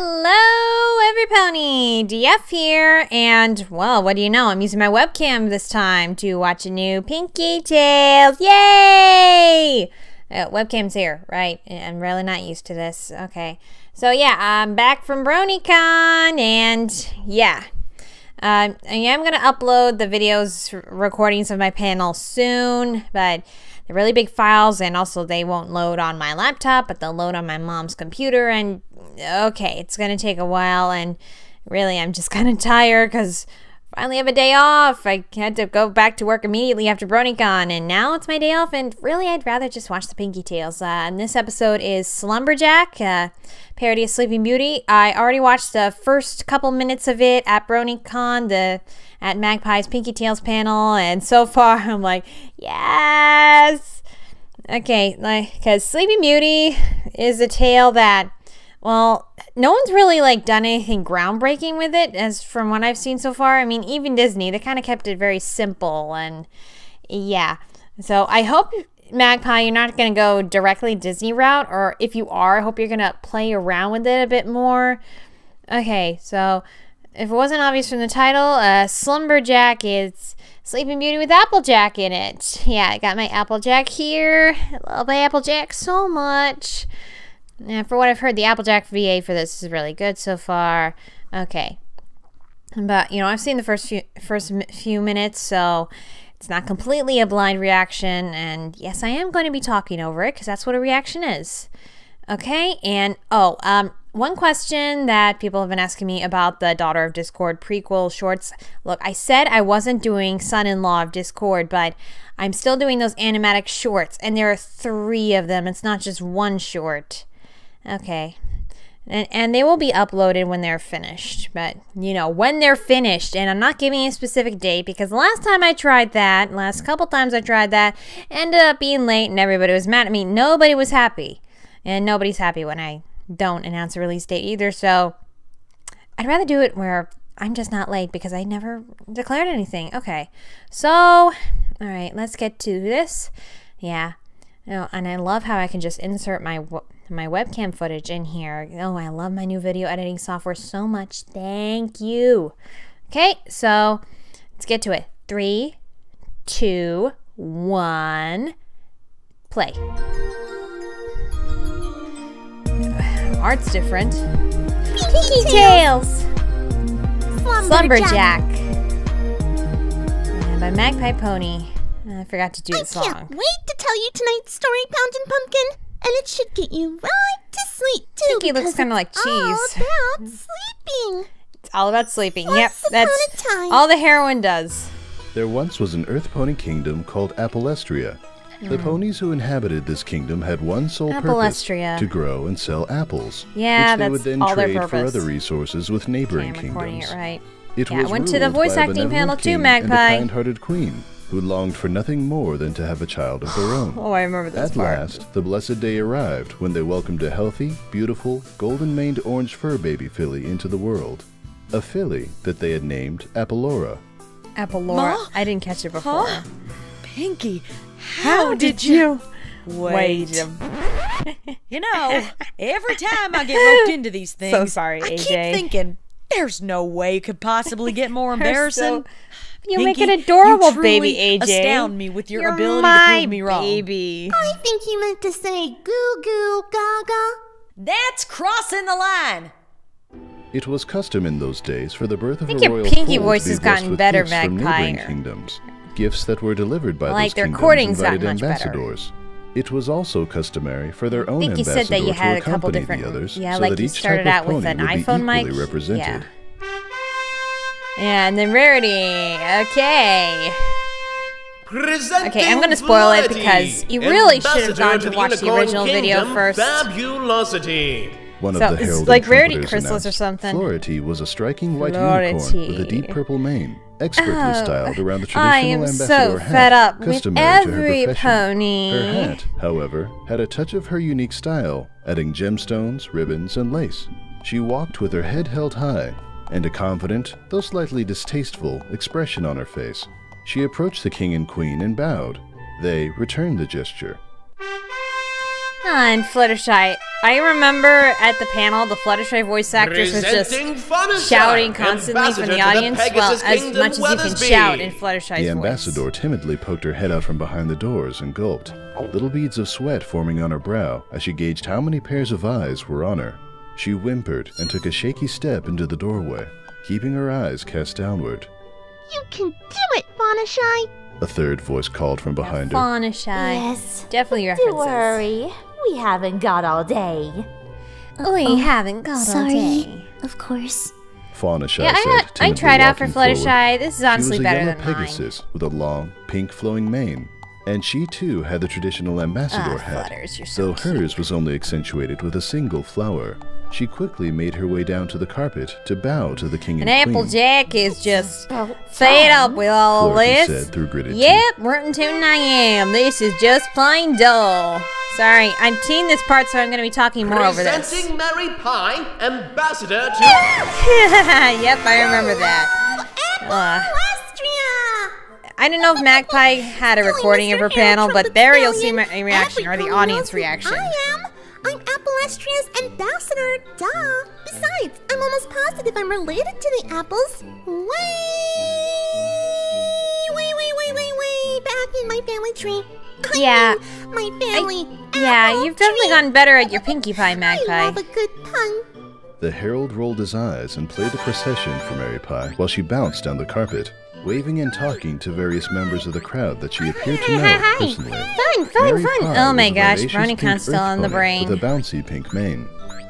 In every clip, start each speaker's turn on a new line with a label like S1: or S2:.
S1: Hello, everypony! DF here, and, well, what do you know? I'm using my webcam this time to watch a new Pinkie Tales. Yay! Webcam's here, right? I'm really not used to this. Okay. So, yeah, I'm back from BronyCon, and, yeah. I am going to upload the videos, recordings of my panel soon, but they're really big files, and also they won't load on my laptop, but they'll load on my mom's computer, and okay, it's going to take a while, and really I'm just kind of tired because I finally have a day off. I had to go back to work immediately after BronyCon, and now it's my day off, and really I'd rather just watch the Pinkie Tales. And this episode is Slumberjack, parody of Sleeping Beauty. I already watched the first couple minutes of it at BronyCon, at Magpie's Pinkie Tales panel, and so far I'm like, yes! Okay, because Sleeping Beauty is a tale that, well, no one's really done anything groundbreaking with it, as from what I've seen so far. I mean, even Disney, they kind of kept it very simple, and yeah. So I hope, Magpie, you're not going to go directly Disney route, or if you are, I hope you're going to play around with it a bit more. Okay, so if it wasn't obvious from the title, Slumberjack is Sleeping Beauty with Applejack in it. Yeah, I got my Applejack here. I love Applejack so much. Yeah, for what I've heard, the Applejack VA for this is really good so far. Okay. But, you know, I've seen the first few minutes, so it's not completely a blind reaction. And yes, I am going to be talking over it, because that's what a reaction is. Okay, and, one question that people have been asking me about the Daughter of Discord prequel shorts. Look, I said I wasn't doing Son-in-Law of Discord, but I'm still doing those animatic shorts, and there are 3 of them. It's not just one short. Okay, and they will be uploaded when they're finished, but, you know, when they're finished, and I'm not giving a specific date, because the last time I tried that, last couple times I tried that, ended up being late, and everybody was mad at me. Nobody was happy, and nobody's happy when I don't announce a release date either, so I'd rather do it where I'm just not late, because I never declared anything. Okay, so, all right, let's get to this. Yeah, and I love how I can just insert my webcam footage in here. Oh, I love my new video editing software so much. Thank you. Okay, so let's get to it. 3, 2, 1, play. Art's different. Pinkie Tales! Slumberjack. And by Magpie Pony. I forgot to do the song.
S2: I can't wait to tell you tonight's story, Poundin' Pumpkin. And it should get you right to sleep, too.
S1: Pinkie looks kind of like cheese.
S2: All about sleeping.
S1: It's all about sleeping.
S2: Once
S1: yep, that's all the heroine does.
S3: There once was an Earth Pony kingdom called Appalestria. The ponies who inhabited this kingdom had one sole purpose, to grow and sell apples,
S1: yeah,
S3: which they would then trade for other resources with neighboring kingdoms.
S1: It right.
S3: It
S1: yeah,
S3: was
S1: I went to the voice acting panel too, Magpie.
S3: And a kind-hearted queen who longed for nothing more than to have a child of their own.
S1: Oh, I remember this part.
S3: At last, the blessed day arrived when they welcomed a healthy, beautiful, golden-maned orange fur baby filly into the world. A filly that they had named Appalora.
S1: Appalora? Ma? I didn't catch it before.
S4: Huh? Pinkie, how did you... Wait. You know, every time I get roped into these things,
S1: so sorry, AJ.
S4: I keep thinking, there's no way it could possibly get more embarrassing.
S1: You
S4: Pinkie,
S1: make an adorable
S4: you truly
S1: baby, AJ.
S4: Astound me with your
S1: You're
S4: ability
S1: my
S4: to prove me wrong.
S1: Baby.
S2: I think you meant to say goo goo gaga.
S4: That's crossing the line.
S3: It was custom in those days for the birth of a
S1: your
S3: royal
S1: Pinkie
S3: foal
S1: voice
S3: to be
S1: has
S3: blessed
S1: gotten
S3: with
S1: better,
S3: gifts from
S1: Magpie.
S3: neighboring kingdoms. Gifts that were delivered by
S1: Like
S3: those
S1: their
S3: kingdoms'
S1: courting's
S3: invited
S1: gotten much better.
S3: ambassadors. It was also customary for their own
S1: I think you
S3: ambassador
S1: said that you had
S3: to
S1: a couple
S3: accompany
S1: different,
S3: the others,
S1: yeah,
S3: so
S1: like
S3: that
S1: you
S3: each
S1: started
S3: type
S1: out
S3: of
S1: with
S3: pony
S1: an
S3: would be
S1: iPhone
S3: equally
S1: mic.
S3: represented.
S1: Yeah, and then Rarity. Okay. Okay, I'm gonna spoil it because you really should have gone to watch the original video first.
S5: Fabulosity.
S3: One
S1: So
S3: of the
S1: it's
S3: heralded
S1: like Rarity
S3: trumpeters
S1: Chrysalis or
S3: announced,
S1: something.
S3: Flority was a striking white unicorn with a deep purple mane, expertly styled around the
S1: I
S3: traditional
S1: am
S3: ambassador
S1: so
S3: hat,
S1: fed up with
S3: customary to her
S1: every
S3: profession.
S1: pony.
S3: Her hat, however, had a touch of her unique style, adding gemstones, ribbons, and lace. She walked with her head held high, and a confident, though slightly distasteful, expression on her face. She approached the king and queen and bowed. They returned the gesture.
S1: And Fluttershy, I remember at the panel, the Fluttershy voice actress was just shouting constantly from the audience. Well, as much as you can shout in Fluttershy's voice.
S3: The ambassador timidly poked her head out from behind the doors and gulped, little beads of sweat forming on her brow as she gauged how many pairs of eyes were on her. She whimpered and took a shaky step into the doorway, keeping her eyes cast downward.
S2: You can do it, Fluttershy.
S3: A third voice called from behind her.
S1: Fluttershy.
S6: Yes.
S1: Definitely references.
S6: Don't worry. We haven't got all day.
S1: We haven't got all day.
S2: Of course.
S3: Faunashy
S1: Yeah,
S3: said,
S1: I tried out for
S3: timidly walking
S1: Fluttershy. This is honestly
S3: she was a
S1: better
S3: yellow
S1: than mine.
S3: Pegasus with a long, pink flowing mane, and she too had the traditional ambassador hat,
S1: Flutters, you're so
S3: though hers was only accentuated with a single flower. She quickly made her way down to the carpet to bow to the king
S1: And
S3: and queen.
S1: Applejack is just fed up with all
S3: Flority
S1: this.
S3: said through gritted teeth.
S1: Yep, rootin' tootin' I am. This is just plain dull. Sorry, I'm teeing this part, so I'm going to be talking more over this.
S5: Presenting Mary Pie, ambassador to...
S1: Yep, I remember that.
S2: Austria!
S1: I don't know if Magpie had a recording of her panel, but there you'll see my reaction, or the audience reaction.
S2: I'm Applestria's ambassador, duh. Besides, I'm almost positive I'm related to the apples. Way back in my family tree.
S1: Yeah.
S2: My family.
S1: Yeah, you've definitely gotten better at your Pinkie Pie,
S2: I
S1: Magpie.
S2: love a good pun.
S3: The herald rolled his eyes and played a procession for Mary Pie while she bounced down the carpet, waving and talking to various members of the crowd that she appeared to know personally. Mary Pie
S1: Oh my
S3: was a
S1: gosh,
S3: vivacious
S1: BronyCon's
S3: pink
S1: still
S3: earth
S1: in the
S3: pony
S1: brain.
S3: with a bouncy pink mane.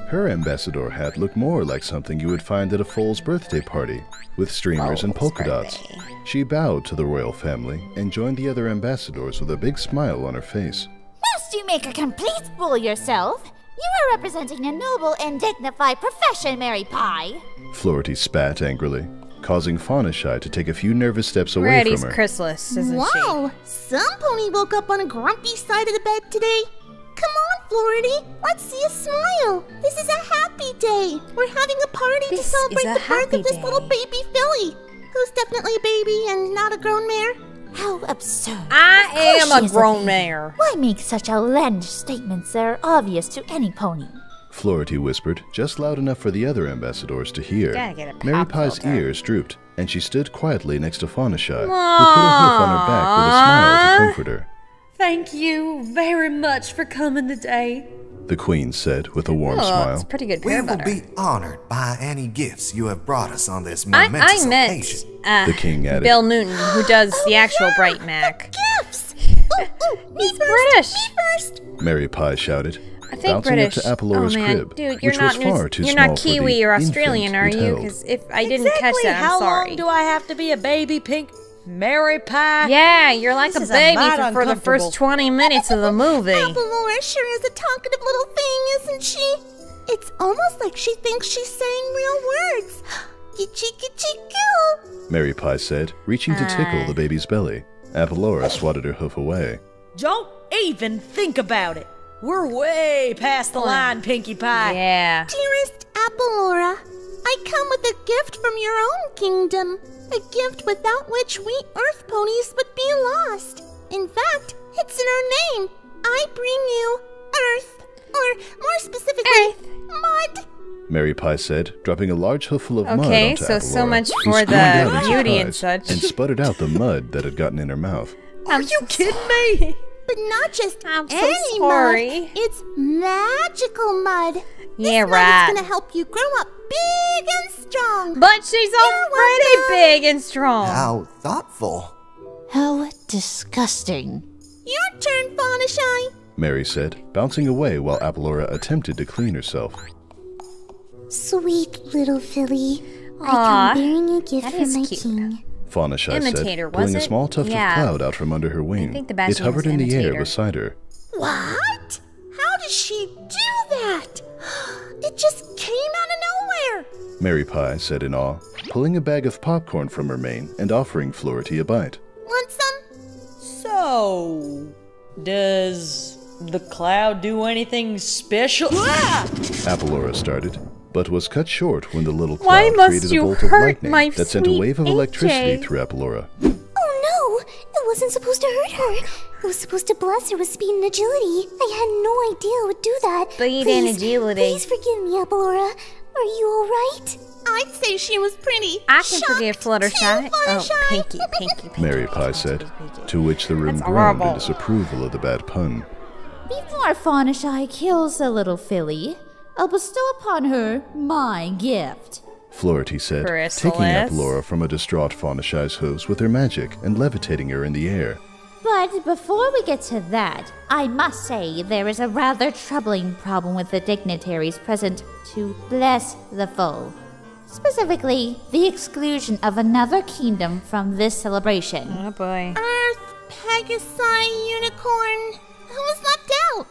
S3: Her ambassador hat looked more like something you would find at a foal's birthday party, with streamers and polka dots. She bowed to the royal family and joined the other ambassadors with a big smile on her face.
S6: Must you make a complete fool yourself? You are representing a noble and dignified profession, Mary Pie.
S3: Flority spat angrily, causing Faunashy to take a few nervous steps away
S1: Rarity's
S3: from her.
S1: chrysalis, isn't she?
S2: Wow, some pony woke up on a grumpy side of the bed today. Come on, Flority, let's see a smile. This is a happy day. We're having a party to
S1: This
S2: celebrate
S1: is a
S2: the birth
S1: happy
S2: of this little
S1: day.
S2: baby filly, who's definitely a baby and not a grown mare.
S6: How absurd.
S1: I
S6: Of course
S1: am
S6: she
S1: a
S6: is
S1: grown
S6: baby.
S1: mare.
S6: Why make such outlandish statements that are obvious to any pony?
S3: Flority whispered, just loud enough for the other ambassadors to hear.
S1: Gotta get a
S3: Mary
S1: pop
S3: Pie's
S1: filter.
S3: ears drooped, and she stood quietly next to Faunashy, who put a hoof on her back with a smile to comfort her.
S4: Thank you very much for coming today.
S3: The queen said with a warm
S1: Oh, it's
S3: smile.
S1: pretty good
S7: We
S1: pear
S7: will
S1: butter.
S7: be honored by any gifts you have brought us on this
S1: I
S7: momentous
S1: met
S7: occasion.
S3: The king added.
S1: Bill Newton, who does the actual Bright Mac.
S2: Gifts! Me
S1: He's
S2: first,
S1: British.
S2: Me first!
S3: Mary Pie shouted,
S1: I think
S3: bouncing
S1: British.
S3: up to Apollora's
S1: oh man,
S3: crib,
S1: dude, you're
S3: which
S1: not
S3: was far too
S1: you're
S3: small
S1: not
S3: for
S1: Kiwi
S3: the
S1: or Australian, are
S3: infant
S1: you?
S3: it held.
S1: Because if I didn't catch that, I'm
S4: How
S1: sorry.
S4: long do I have to be a baby pink Mary Pie?
S1: Yeah, you're like
S4: This
S1: a
S4: is a
S1: baby
S4: mite
S1: for the
S4: uncomfortable.
S1: first 20 minutes of the movie.
S2: Appalora sure is a talkative little thing, isn't she? It's almost like she thinks she's saying real words. Gitchy-gitchy-goo.
S3: Mary Pie said, reaching to tickle the baby's belly. Apollora swatted her hoof away.
S4: Don't even think about it. We're way past the line, Pinkie Pie.
S1: Yeah.
S2: Dearest Appalora, I come with a gift from your own kingdom. A gift without which we Earth ponies would be lost. In fact, it's in our name. I bring you Earth, or more specifically, mud.
S3: Mary Pie said, dropping a large hoofful of mud
S1: Okay,
S3: onto
S1: so
S3: Apollora,
S1: much
S3: who
S1: for
S3: squeezed
S1: the
S3: out in
S1: beauty and
S3: surprise
S1: such.
S3: and sputtered out the mud that had gotten in her mouth.
S1: Are you kidding me?
S2: But not just
S1: I'm so
S2: any
S1: sorry.
S2: mud. It's magical mud.
S1: Yeah,
S2: this mud
S1: right.
S2: is gonna help you grow up big and strong.
S1: But she's already big and strong.
S7: How thoughtful.
S6: How disgusting.
S2: Your turn, Faunashy.
S3: Mary said, bouncing away while Apollora attempted to clean herself.
S2: Sweet little filly.
S1: Aw,
S2: bearing a gift
S1: that is cute.
S3: Faunashy
S1: Imitator,
S3: said, pulling
S1: was
S3: a
S1: it?
S3: small tuft
S1: Yeah.
S3: of cloud out from under her wing.
S1: think the
S3: It
S1: Bastion
S3: hovered
S1: was
S3: in the air
S1: Imitator.
S3: beside her.
S2: What? How does she do that? It just came out of nowhere.
S3: Mary Pie said in awe, pulling a bag of popcorn from her mane and offering Flority a bite.
S2: Want some?
S4: So, does the cloud do anything special? Ah!
S3: Apollora started, but was cut short when the little
S1: Why
S3: cloud
S1: must
S3: created
S1: you
S3: a bolt of
S1: hurt
S3: lightning
S1: my
S3: that sent a
S1: sweet
S3: wave of electricity
S1: AJ?
S3: through Apollora.
S2: Oh no, it wasn't supposed to hurt her. Who's supposed to bless her with speed and agility? I had no idea it would do that.
S1: Speed and agility.
S2: Please forgive me, Appalora. Are you alright? I'd say she was pretty.
S1: I can forgive Fluttershy. Oh, Pinkie.
S3: Mary Pie said, to which the room
S1: That's
S3: groaned in
S1: horrible.
S3: disapproval of the bad pun.
S6: Before Fawnashy kills the little filly, I'll bestow upon her my gift.
S3: Flority said, taking
S1: Chrysalis.
S3: Appalora from a distraught Faunashy's hooves with her magic and levitating her in the air.
S6: But before we get to that, I must say there is a rather troubling problem with the dignitaries present to bless the foe. Specifically, the exclusion of another kingdom from this celebration.
S1: Oh boy.
S2: Earth, Pegasi, Unicorn. Who was left out?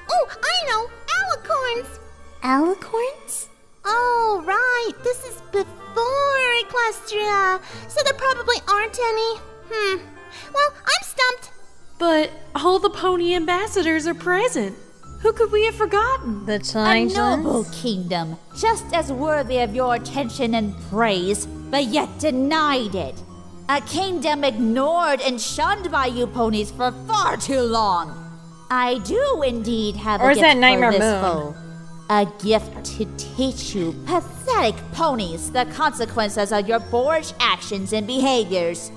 S2: Oh, I know. Alicorns. Alicorns? Oh, right. This is before Equestria. So there probably aren't any. Well, I'm stumped.
S4: But all the pony ambassadors are present. Who could we have forgotten?
S1: The
S6: A
S1: changelings.
S6: noble kingdom, just as worthy of your attention and praise, but yet denied it. A kingdom ignored and shunned by you ponies for far too long. I do indeed have
S1: Or
S6: a
S1: is
S6: gift
S1: that Nightmare
S6: for this
S1: Moon?
S6: foe. A gift to teach you pathetic ponies the consequences of your boorish actions and behaviors.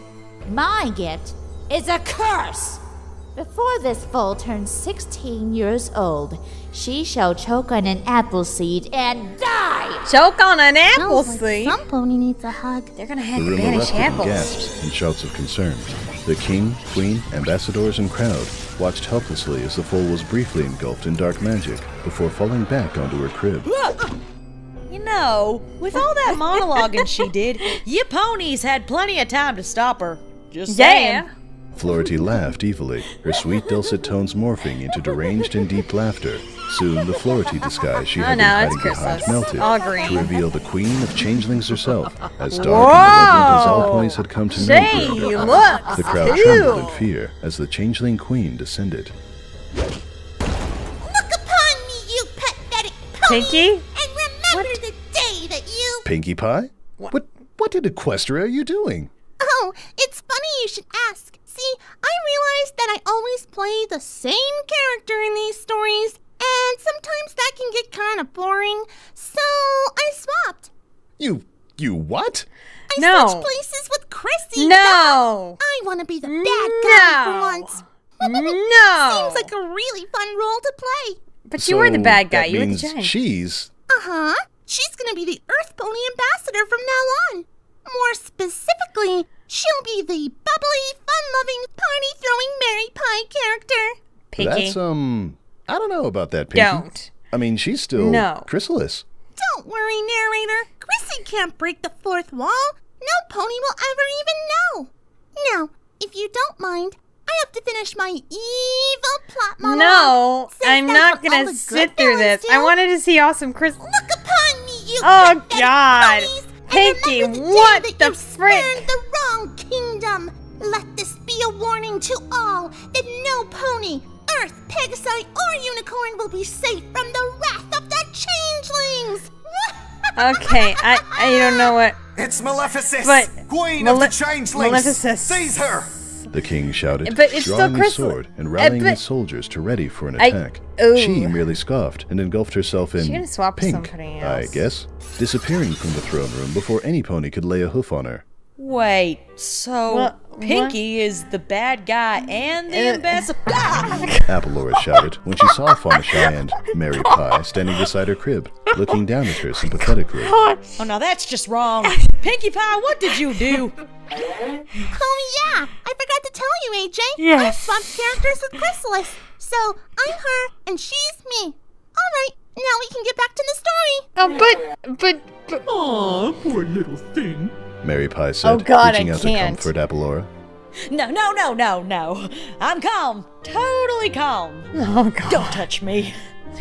S6: My gift is a curse. Before this foal turns 16 years old, she shall choke on an apple seed and die!
S1: Choke on an apple
S2: Sounds like
S1: seed.
S2: some pony needs a hug.
S1: They're gonna
S3: The
S1: have to
S3: room
S1: banish
S3: erupted in
S1: apples.
S3: gasps and shouts of concern. The king, queen, ambassadors, and crowd watched helplessly as the foal was briefly engulfed in dark magic before falling back onto her crib.
S4: You know, with all that monologuing she did, you ponies had plenty of time to stop her. Just saying.
S1: Yeah.
S3: Flority laughed evilly, her sweet dulcet tones morphing into deranged and deep laughter. Soon the Flority disguise she had been
S1: no,
S3: hiding
S1: it's
S3: behind
S1: Chrysalis.
S3: melted
S1: All green.
S3: to reveal the queen of changelings herself, as dark and malevolent as all ponies had come to know
S1: Gee,
S3: growing up.
S1: look.
S3: The crowd trembled in fear as the changeling queen descended.
S2: Look upon me, you pathetic pony.
S1: Pinkie?
S2: And remember the day that you...
S3: Pinkie Pie? What in Equestria are you doing?
S2: Oh, it's funny you should ask. See, I realized that I always play the same character in these stories, and sometimes that can get kind of boring, so I swapped.
S3: You what?
S2: I
S1: No.
S2: switched places with Chrissy.
S1: No.
S2: I want to be the bad guy for once.
S1: No.
S2: Seems like a really fun role to play.
S1: But you were the bad guy.
S3: That
S1: You were the
S3: means
S1: giant.
S3: she's...
S2: Uh-huh. She's gonna be the Earth Pony Ambassador from now on. More specifically, she'll be the bubbly, fun-loving, party-throwing Mary Pie character.
S1: Pinkie.
S3: That's, I don't know about that, Pinkie.
S1: Don't.
S3: I mean, she's still
S1: No.
S3: Chrysalis.
S2: Don't worry, narrator. Chrissy can't break the fourth wall. No pony will ever even know. Now, if you don't mind, I have to finish my evil plot monologue.
S1: No,
S2: since
S1: I'm
S2: that's
S1: not
S2: what
S1: gonna
S2: all the good
S1: sit through
S2: villains
S1: this. I
S2: do.
S1: wanted to see awesome Chris.
S2: Look upon me, you
S1: Oh,
S2: pathetic
S1: God.
S2: ponies, and
S1: Pinkie,
S2: remember the day
S1: what
S2: that
S1: the
S2: you
S1: frick?
S2: spurned the wrong kingdom. Let this be a warning to all that no pony, Earth, Pegasi, or Unicorn will be safe from the wrath of the changelings.
S1: Okay, I don't know what.
S7: It's Maleficent,
S1: But
S7: Queen of the Changelings.
S1: Maleficent.
S7: Seize her.
S3: The king shouted,
S1: But it's still
S3: drawing his
S1: Chrysalis.
S3: sword and rallying
S1: but-
S3: his soldiers to ready for an
S1: I-
S3: attack.
S1: ooh.
S3: She merely scoffed and engulfed herself in
S1: She gonna swap with
S3: pink,
S1: somebody
S3: I
S1: else.
S3: guess, disappearing from the throne room before any pony could lay a hoof on her.
S4: Wait, so
S1: What?
S4: Pinkie is the bad guy and the ambassador?
S3: Appalora shouted when she saw Fawnashy and Mary Pie standing beside her crib, looking down at her sympathetically.
S4: Oh, now that's just wrong. Pinkie Pie, what did you do?
S2: Oh yeah, I forgot to tell you, AJ. I
S1: Yes.
S2: swapped characters with Chrysalis. So I'm her and she's me. All right, now we can get back to the story.
S1: Oh, but.
S8: Aw, poor little thing.
S3: Mary Pie said,
S1: Oh, God,
S3: reaching
S1: I
S3: out
S1: can't.
S3: to comfort Appalora.
S4: No. I'm calm. Totally calm.
S1: Oh, God.
S4: Don't touch me.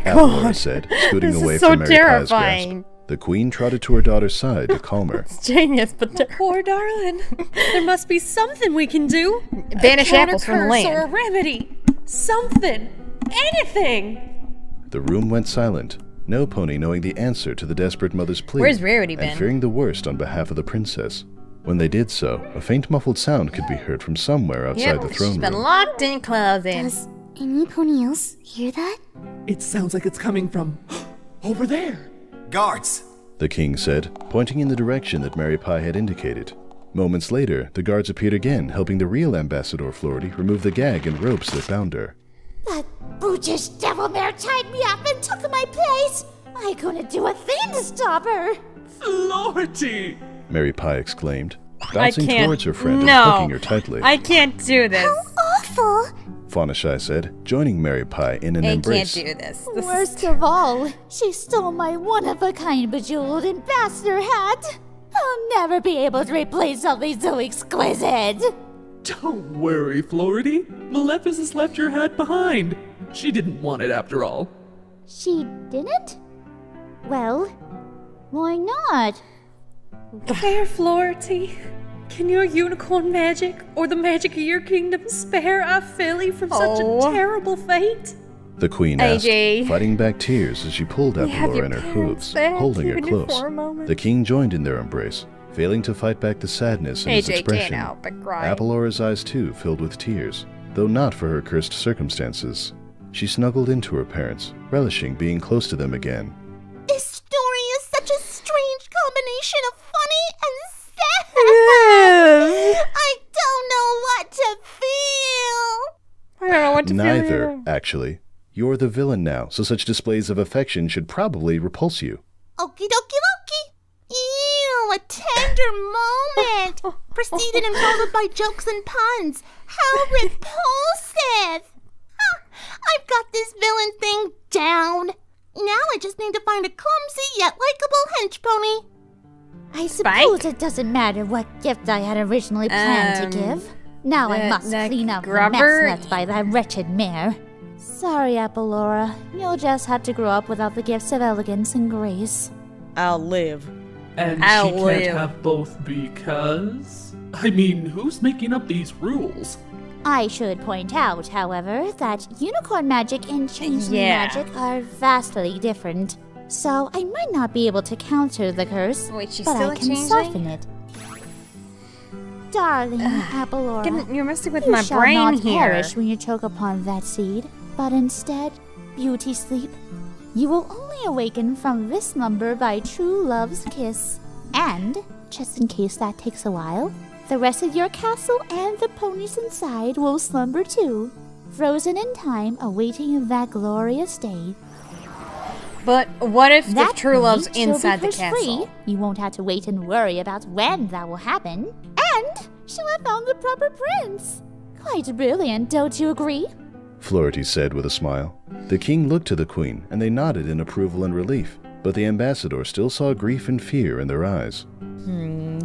S3: Appalora said, scooting
S1: This is
S3: away
S1: so
S3: from Mary Pie's
S1: terrifying.
S3: grasp. The queen trotted to her daughter's side to calm her.
S1: Genius, but.
S4: Poor darling. There must be something we can do.
S1: Banish
S4: A
S1: apples from the
S4: counter-curse or a
S1: land.
S4: remedy. Something. Anything.
S3: The room went silent, no pony knowing the answer to the desperate mother's plea.
S1: Where's Rarity
S3: and
S1: been?
S3: fearing the worst on behalf of the princess. When they did so, a faint muffled sound could be heard from somewhere outside the throne
S1: she's been
S3: room.
S1: locked in closet.
S2: Does any pony else hear that?
S8: It sounds like it's coming from over there.
S7: Guards!
S3: The king said, pointing in the direction that Mary Pie had indicated. Moments later, the guards appeared again, helping the real Ambassador Flority remove the gag and ropes that bound her.
S6: That brutish devil mare tied me up and took my place. I couldn't do a thing to stop her.
S8: Flority!
S3: Mary Pie exclaimed, bouncing
S1: can't.
S3: towards her friend and
S1: No.
S3: hugging her tightly.
S1: I can't do this.
S2: Awful!
S3: Faunashai said, joining Mary Pie in an
S1: I
S3: embrace.
S1: can't do this. This is
S6: Worst of all, she stole my one-of-a-kind bejeweled ambassador hat. I'll never be able to replace something so exquisite.
S8: Don't worry, Flority. Maleficus left your hat behind. She didn't want it after all.
S6: She didn't? Well, why not?
S4: Fair Flority, can your unicorn magic or the magic of your kingdom spare our filly from such a terrible fate?
S3: The queen asked,
S1: AJ.
S3: fighting back tears as she pulled
S1: have
S3: Apolora
S1: your
S3: in her
S1: parents
S3: hooves,
S1: back,
S3: holding her
S1: even if
S3: close.
S1: for a moment.
S3: The king joined in their embrace, failing to fight back the sadness in his
S1: AJ can't
S3: expression.
S1: help but cry.
S3: Apollora's eyes too filled with tears, though not for her cursed circumstances. She snuggled into her parents, relishing being close to them again.
S2: This story is such a strange combination of funny and sad. I don't know what to feel.
S1: I don't know what to feel
S3: Neither,
S1: either.
S3: actually. You're the villain now, so such displays of affection should probably repulse you.
S2: Okie dokie dokie. Ew, a tender moment. Preceded and followed by jokes and puns. How repulsive. I've got this villain thing down. Now I just need to find a clumsy yet likable hench pony.
S6: I suppose it doesn't matter what gift I had originally planned to give. Now I must
S1: the
S6: clean up the
S1: grubber?
S6: mess left by that wretched mare. Sorry, Apolora. You'll just have to grow up without the gifts of elegance and grace.
S4: I'll live.
S8: And
S1: I'll
S8: she
S1: live.
S8: can't have both because... I mean, who's making up these rules?
S6: I should point out, however, that unicorn magic and changeling
S1: Yeah.
S6: magic are vastly different. So I might not be able to counter the curse,
S1: Wait, she's
S6: but
S1: still
S6: I
S1: a
S6: can
S1: changeling?
S6: soften it. Darling Apolora,
S1: You're messing with
S6: you
S1: my
S6: shall
S1: brain
S6: not
S1: here.
S6: perish when you choke upon that seed, but instead, beauty sleep. You will only awaken from this slumber by true love's kiss. And, just in case that takes a while, the rest of your castle and the ponies inside will slumber too, frozen in time, awaiting that glorious day.
S1: But what if the
S6: That
S1: true love's
S6: point, she'll be
S1: inside the
S6: curse-free.
S1: castle?
S6: You won't have to wait and worry about when that will happen. And she'll have found the proper prince. Quite brilliant, don't you agree?
S3: Flority said with a smile. The king looked to the queen, and they nodded in approval and relief, but the ambassador still saw grief and fear in their eyes.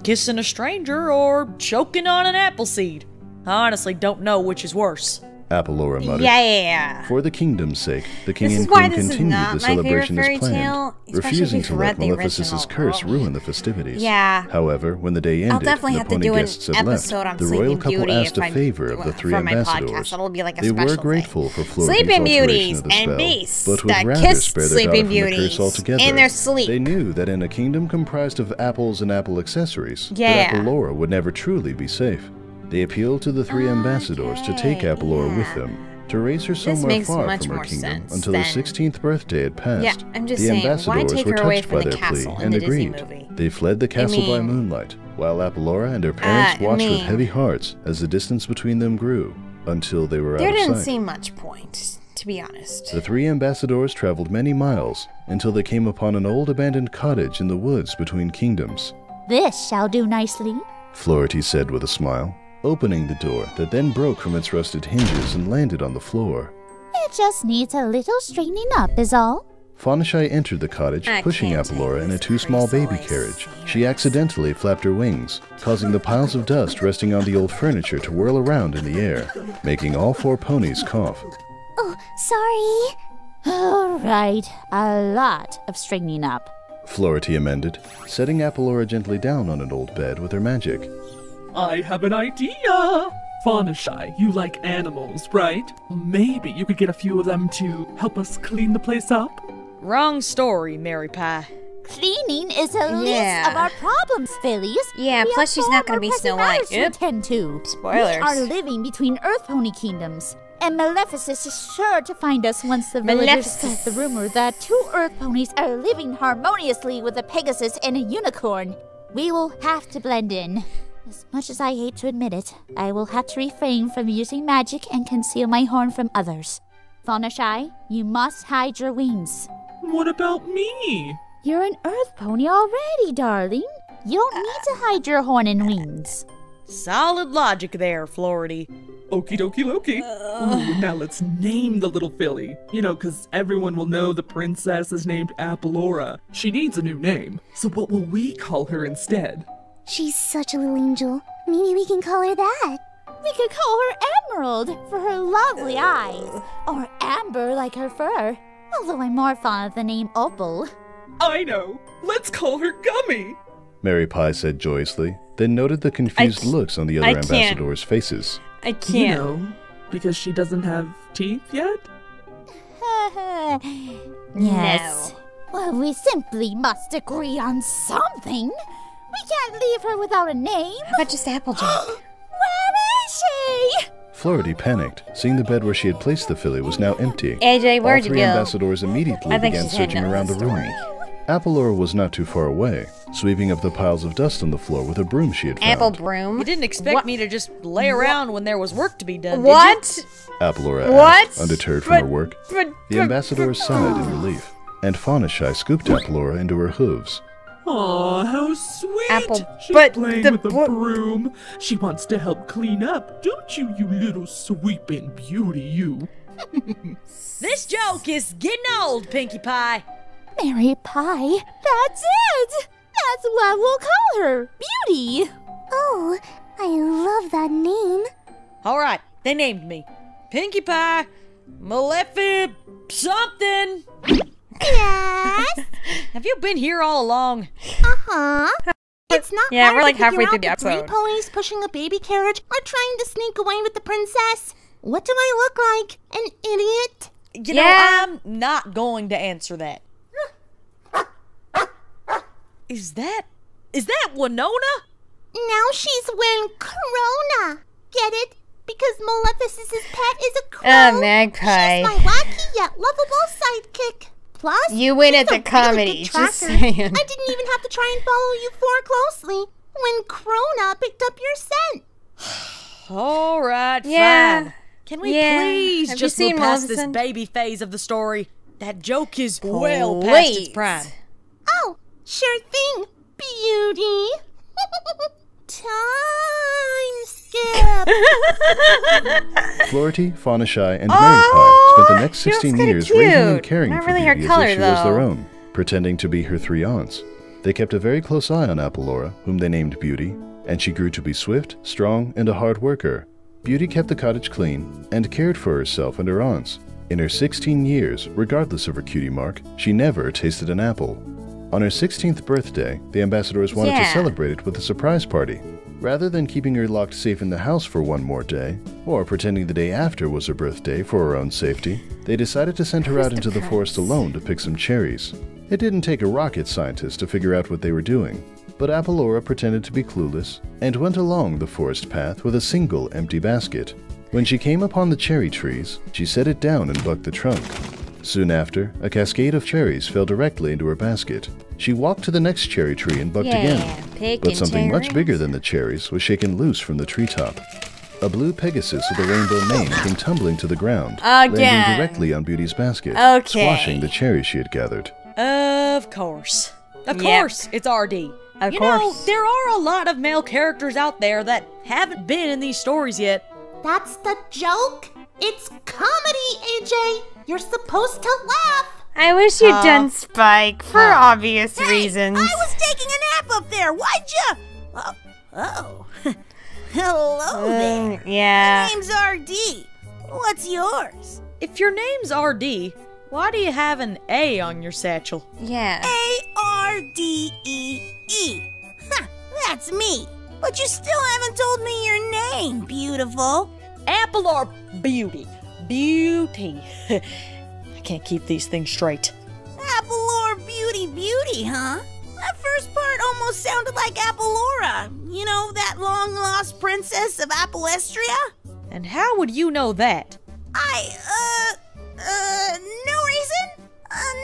S4: Kissing a stranger or choking on an apple seed. I honestly don't know which is worse.
S3: Apolora muttered.
S1: Yeah.
S3: For the kingdom's sake, the king
S1: This is
S3: and
S1: why
S3: queen
S1: this is
S3: continued
S1: not
S3: the
S1: my favorite
S3: celebration
S1: fairy
S3: as planned,
S1: tale, especially
S3: refusing
S1: if
S3: to
S1: you've
S3: let
S1: read the
S3: Maleficus's
S1: original.
S3: curse ruin the festivities.
S1: Yeah.
S3: However, when the day ended
S1: definitely
S3: and the
S1: have to
S3: pony
S1: do an
S3: guests had left,
S1: episode on
S3: the
S1: Sleeping
S3: royal couple
S1: Beauty
S3: asked
S1: if
S3: a
S1: I-
S3: favor of the three
S1: for my
S3: ambassadors.
S1: podcast. That'll be like a
S3: They were
S1: special
S3: grateful
S1: thing.
S3: for Flority's
S1: Sleeping
S3: alteration
S1: Beauties
S3: of the
S1: and
S3: spell,
S1: beasts
S3: but would
S1: that
S3: rather
S1: kiss
S3: spare their
S1: Sleeping
S3: daughter from the curse
S1: Beauties
S3: altogether.
S1: in their sleep.
S3: They knew that in a kingdom comprised of apples and apple accessories,
S1: Yeah.
S3: that Apolora would never truly be safe. They appealed to the three ambassadors to take Apolora with them, to raise her somewhere
S1: makes
S3: far
S1: much
S3: from her
S1: more
S3: kingdom
S1: sense
S3: until her
S1: than-
S3: 16th birthday had passed.
S1: Yeah, I'm just
S3: the
S1: saying, why
S3: ambassadors
S1: take
S3: were
S1: her away
S3: touched
S1: from
S3: by
S1: the
S3: their plea
S1: castle in
S3: and
S1: the Disney
S3: agreed.
S1: movie?
S3: They fled the castle by
S1: mean-
S3: moonlight, while Apolora and her parents watched with
S1: mean-
S3: heavy hearts as the distance between them grew, until they were
S1: There
S3: out of
S1: didn't
S3: sight.
S1: seem much point, to be honest.
S3: The three ambassadors traveled many miles until they came upon an old abandoned cottage in the woods between kingdoms.
S6: This shall do nicely.
S3: Flority said with a smile, opening the door that then broke from its rusted hinges and landed on the floor.
S6: It just needs a little straightening up is all.
S3: Faunashai entered the cottage,
S1: I
S3: pushing
S1: can't
S3: Apolora
S1: take
S3: in a
S1: this
S3: too small baby
S1: chrysalis
S3: carriage.
S1: scene.
S3: She accidentally flapped her wings, causing the piles of dust resting on the old furniture to whirl around in the air, making all four ponies cough.
S2: Oh, sorry.
S6: All right, a lot of straightening up.
S3: Flority amended, setting Apolora gently down on an old bed with her magic.
S8: I have an idea! Faunashai, you like animals, right? Maybe you could get a few of them to help us clean the place up?
S4: Wrong story, Mary Pie.
S6: Cleaning is the least of our problems, Phillies.
S1: Yeah,
S6: We
S1: plus
S6: have
S1: she's not
S6: far
S1: gonna
S6: more
S1: be Snow
S6: pressing
S1: White.
S6: matters to attend to.
S1: Spoilers.
S6: We are living between Earth Pony kingdoms, and Maleficent is sure to find us once the villagers spread the rumor that 2 Earth Ponies are living harmoniously with a Pegasus and a unicorn. We will have to blend in. As much as I hate to admit it, I will have to refrain from using magic and conceal my horn from others. Faunashy, you must hide your wings.
S8: What about me?
S6: You're an Earth Pony already, darling. You don't need to hide your horn and wings.
S9: Solid logic there, Flority.
S8: Okie dokie Loki. Ooh, now let's name the little filly. You know, 'cause everyone will know the princess is named Apolora. She needs a new name. So what will we call her instead?
S2: She's such a little angel. Maybe we can call her that.
S6: We could call her Emerald for her lovely eyes, or Amber like her fur, although I'm more fond of the name Opal.
S8: I know. Let's call her Gummy.
S3: Mary Pie said joyously, then noted the confused looks on the other ambassadors' faces.
S1: I can't.
S8: You know, because she doesn't have teeth yet?
S6: Yes. Well, we simply must agree on something. We can't leave her without a name.
S1: How about just Applejack?
S6: Where is she?
S3: Flority panicked, seeing the bed where she had placed the filly was now empty.
S1: AJ, where'd
S3: All
S1: you
S3: 3
S1: go?
S3: ambassadors immediately
S1: I think
S3: began
S1: she's heading
S3: searching
S1: out
S3: around
S1: the
S3: the room. Apolora was not too far away, sweeping up the piles of dust on the floor with a broom she had found.
S1: Apple broom.
S9: You didn't expect me to just lay around when there was work to be done,
S1: What?
S9: did
S3: Apolora
S1: What?
S3: asked, undeterred from her work. The ambassadors sighed in relief, and Faunashy scooped Apolora into her hooves.
S8: Aw, how sweet!
S1: Apple,
S8: She's
S1: but
S8: playing
S1: the
S8: with a broom. She wants to help clean up, don't you, you little sweeping beauty, you?
S9: This joke is getting old, Pinkie Pie.
S6: Mary Pie. That's it. That's what we'll call her. Beauty.
S2: Oh, I love that name.
S9: All right, they named me Pinkie Pie, Malefic, something.
S2: Yes.
S9: Have you been here all along?
S2: Uh-huh. It's not
S1: Yeah,
S2: hard
S1: we're like
S2: to figure
S1: halfway through
S2: out
S1: the
S2: three
S1: episode.
S2: ponies pushing a baby carriage are trying to sneak away with the princess. What do I look like? An idiot?
S9: You know, I'm not going to answer that. Is that Winona?
S2: Now she's wearing Corona. Get it? Because Maleficent's pet is a crow.
S1: Magpie.
S2: She's my wacky yet lovable sidekick. Plus,
S1: You win
S2: she's
S1: at the
S2: a really
S1: comedy,
S2: good
S1: just
S2: tracker.
S1: saying.
S2: I didn't even have to try and follow you four closely when Corona picked up your scent.
S9: All right,
S1: Yeah.
S9: fine. Can we
S1: Yeah.
S9: please
S1: Have you
S9: just move
S1: seen
S9: past this
S1: Maleficent?
S9: baby phase of the story? That joke is well past its
S1: Please.
S9: prime.
S2: Oh, sure thing, beauty. Time skip.
S3: Flority, Faunashy, and Mary Pie spent the next
S1: she looks
S3: 16
S1: kinda
S3: years raising and
S1: cute.
S3: caring
S1: Not
S3: for
S1: really her
S3: Beauty
S1: color,
S3: as if she was their
S1: though.
S3: own, pretending to be her 3 aunts. They kept a very close eye on Apolora, whom they named Beauty, and she grew to be swift, strong, and a hard worker. Beauty kept the cottage clean and cared for herself and her aunts. In her 16 years, regardless of her cutie mark, she never tasted an apple. On her 16th birthday, the ambassadors wanted to celebrate it with a surprise party. Rather than keeping her locked safe in the house for one more day, or pretending the day after was her birthday for her own safety, they decided to send her out into the forest alone to pick some cherries. It didn't take a rocket scientist to figure out what they were doing, but Apolora pretended to be clueless and went along the forest path with a single empty basket. When she came upon the cherry trees, she set it down and bucked the trunk. Soon after, a cascade of cherries fell directly into her basket. She walked to the next cherry tree and bucked again, but something much bigger than the cherries was shaken loose from the treetop. A blue Pegasus with a rainbow mane came tumbling to the ground, landing directly on Beauty's basket, squashing the cherries she had gathered.
S9: Of course. Of course, it's RD.
S1: Of
S9: you
S1: course.
S9: know, there are a lot of male characters out there that haven't been in these stories yet.
S2: That's the joke. It's comedy, AJ. You're supposed to laugh.
S1: I wish you'd done Spike for obvious reasons.
S6: I was taking a nap up there. Why'd you? Oh. Hello there.
S1: Yeah.
S6: My name's RD. What's yours?
S9: If your name's RD, why do you have an A on your satchel?
S1: Yeah.
S6: ARDEE. Ha, that's me. But you still haven't told me your name, beautiful.
S9: Apple or Beauty? Beauty. I can't keep these things straight.
S6: Apple or Beauty
S2: Beauty, huh? That first part almost sounded like Appalora. You know, that long-lost princess of Appalestria?
S9: And how would you know that?
S2: No reason?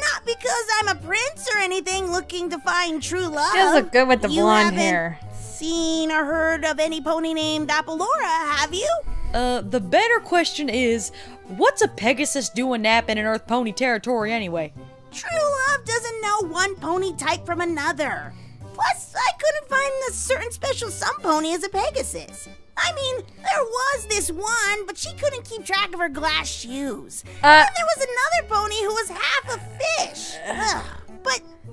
S2: Not because I'm a prince or anything looking to find true love.
S1: She does look good with the blonde hair.
S2: Seen or heard of any pony named Appalora, have you?
S9: The better question is, what's a Pegasus doing napping in Earth Pony territory anyway?
S2: True love doesn't know one pony type from another. Plus, I couldn't find a certain special some pony as a Pegasus. I mean, there was this one, but she couldn't keep track of her glass shoes. And there was another pony who was half a fish.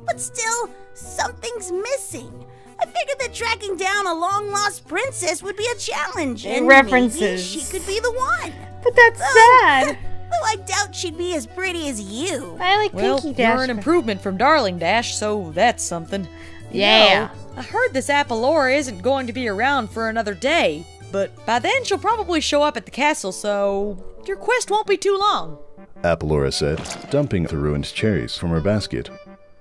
S2: But still, something's missing. I figured that tracking down a long-lost princess would be a challenge. And
S1: references.
S2: maybe she could be the one.
S1: But that's sad.
S2: Though I doubt she'd be as pretty as you.
S1: I like
S9: Well,
S1: Pinkie Dash.
S9: you're an improvement from Darling Dash, so that's something.
S1: Yeah.
S9: I heard this Appalora isn't going to be around for another day, but by then she'll probably show up at the castle, so your quest won't be too long.
S3: Appalora said, dumping the ruined cherries from her basket.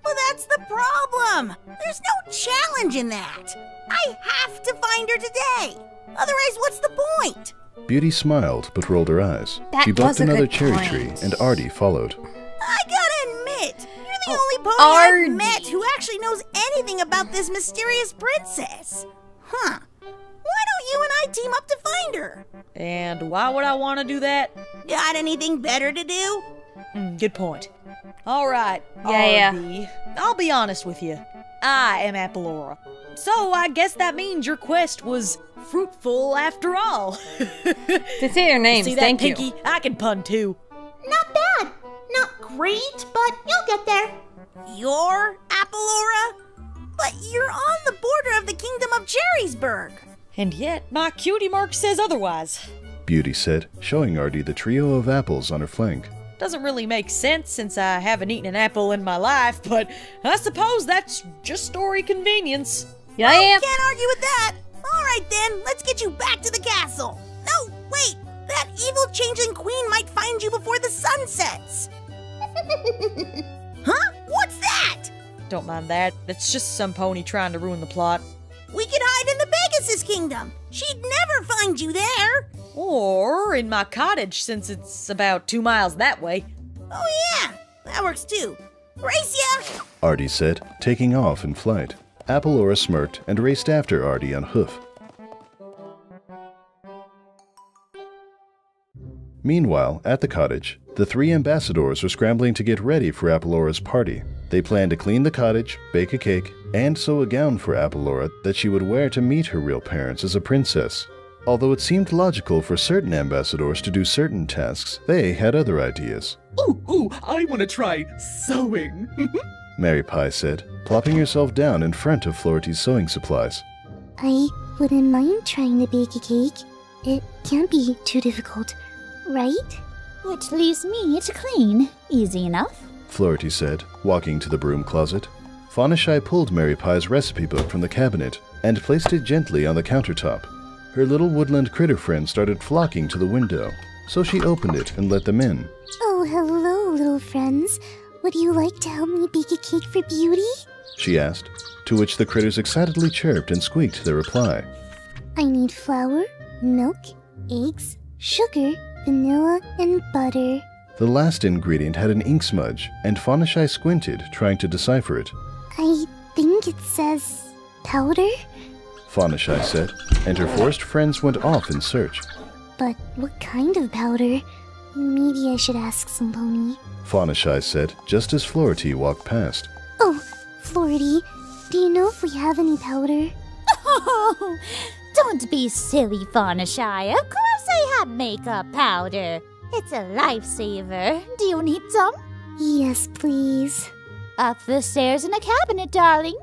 S2: Well, that's the problem. There's no challenge in that. I have to find her today. Otherwise, what's the point?
S3: Beauty smiled but rolled her eyes.
S1: That
S3: She plucked
S1: was a
S3: another
S1: good
S3: cherry
S1: point.
S3: tree, and Artie followed.
S2: I gotta admit, you're the only pony
S1: Artie.
S2: I've met who actually knows anything about this mysterious princess. Huh. Why don't you and I team up to find her?
S9: And why would I want to do that?
S2: Got anything better to do?
S9: Good point. All right,
S1: Yeah.
S9: RD. I'll be honest with you. I am Appalora. So I guess that means your quest was fruitful after all.
S1: To say their names,
S9: See that,
S1: thank you.
S9: Pinkie? I can pun too.
S2: Not bad. Not great, but you'll get there. You're Appalora? But you're on the border of the kingdom of Cherrysburg.
S9: And yet, my cutie mark says otherwise.
S3: Beauty said, showing Artie the trio of apples on her flank.
S9: Doesn't really make sense since I haven't eaten an apple in my life, but I suppose that's just story convenience.
S1: Yeah.
S2: Can't argue with that. All right then, let's get you back to the castle. No, wait. That evil changeling queen might find you before the sun sets. Huh? What's that?
S9: Don't mind that. It's just some pony trying to ruin the plot.
S2: We could hide in the Pegasus Kingdom. She'd never find you there.
S9: Or in my cottage, since it's about 2 miles that way.
S2: Oh yeah, that works too. Race ya!
S3: Artie said, taking off in flight. Appalora smirked and raced after Artie on hoof. Meanwhile, at the cottage, the three ambassadors were scrambling to get ready for Appalora's party. They planned to clean the cottage, bake a cake, and sew a gown for Appalora that she would wear to meet her real parents as a princess. Although it seemed logical for certain ambassadors to do certain tasks, they had other ideas.
S8: Ooh, I want to try sewing.
S3: Mary Pie said, plopping herself down in front of Flority's sewing supplies.
S10: I wouldn't mind trying to bake a cake. It can't be too difficult, right?
S6: Which leaves me to clean. Easy enough.
S3: Flority said, walking to the broom closet. Fawnashy pulled Mary Pie's recipe book from the cabinet and placed it gently on the countertop. Her little woodland critter friends started flocking to the window, so she opened it and let them in.
S10: Oh, hello, little friends. Would you like to help me bake a cake for Beauty?
S3: She asked, to which the critters excitedly chirped and squeaked their reply.
S10: I need flour, milk, eggs, sugar, vanilla, and butter.
S3: The last ingredient had an ink smudge, and Fawnashy squinted, trying to decipher it.
S10: I think it says powder?
S3: Fawnashy said, and her forest friends went off in search.
S10: But what kind of powder? Maybe I should ask some pony.
S3: Fawnashy said, just as Flority walked past.
S10: Oh, Flority, do you know if we have any powder?
S6: Oh, don't be silly, Fawnashy. Of course I have makeup powder. It's a lifesaver. Do you need some?
S10: Yes, please.
S6: Up the stairs in a cabinet, darling.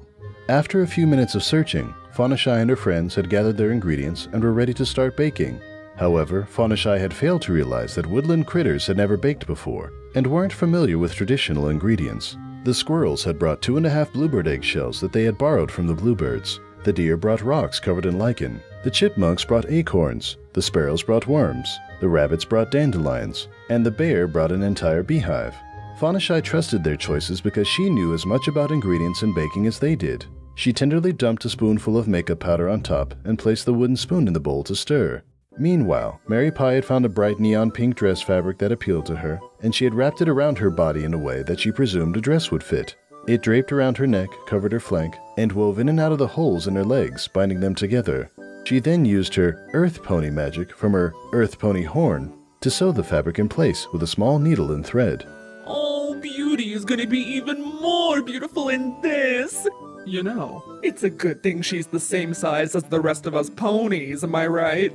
S3: After a few minutes of searching, Fawnashy and her friends had gathered their ingredients and were ready to start baking. However, Fawnashy had failed to realize that woodland critters had never baked before and weren't familiar with traditional ingredients. The squirrels had brought 2.5 bluebird eggshells that they had borrowed from the bluebirds. The deer brought rocks covered in lichen. The chipmunks brought acorns. The sparrows brought worms. The rabbits brought dandelions. And the bear brought an entire beehive. Fawnashy trusted their choices because she knew as much about ingredients and baking as they did. She tenderly dumped a spoonful of makeup powder on top and placed the wooden spoon in the bowl to stir. Meanwhile, Mary Pie had found a bright neon pink dress fabric that appealed to her, and she had wrapped it around her body in a way that she presumed a dress would fit. It draped around her neck, covered her flank, and wove in and out of the holes in her legs, binding them together. She then used her Earth Pony magic from her Earth Pony horn to sew the fabric in place with a small needle and thread.
S8: Oh, Beauty is gonna be even more beautiful in this! You know, it's a good thing she's the same size as the rest of us ponies, am I right?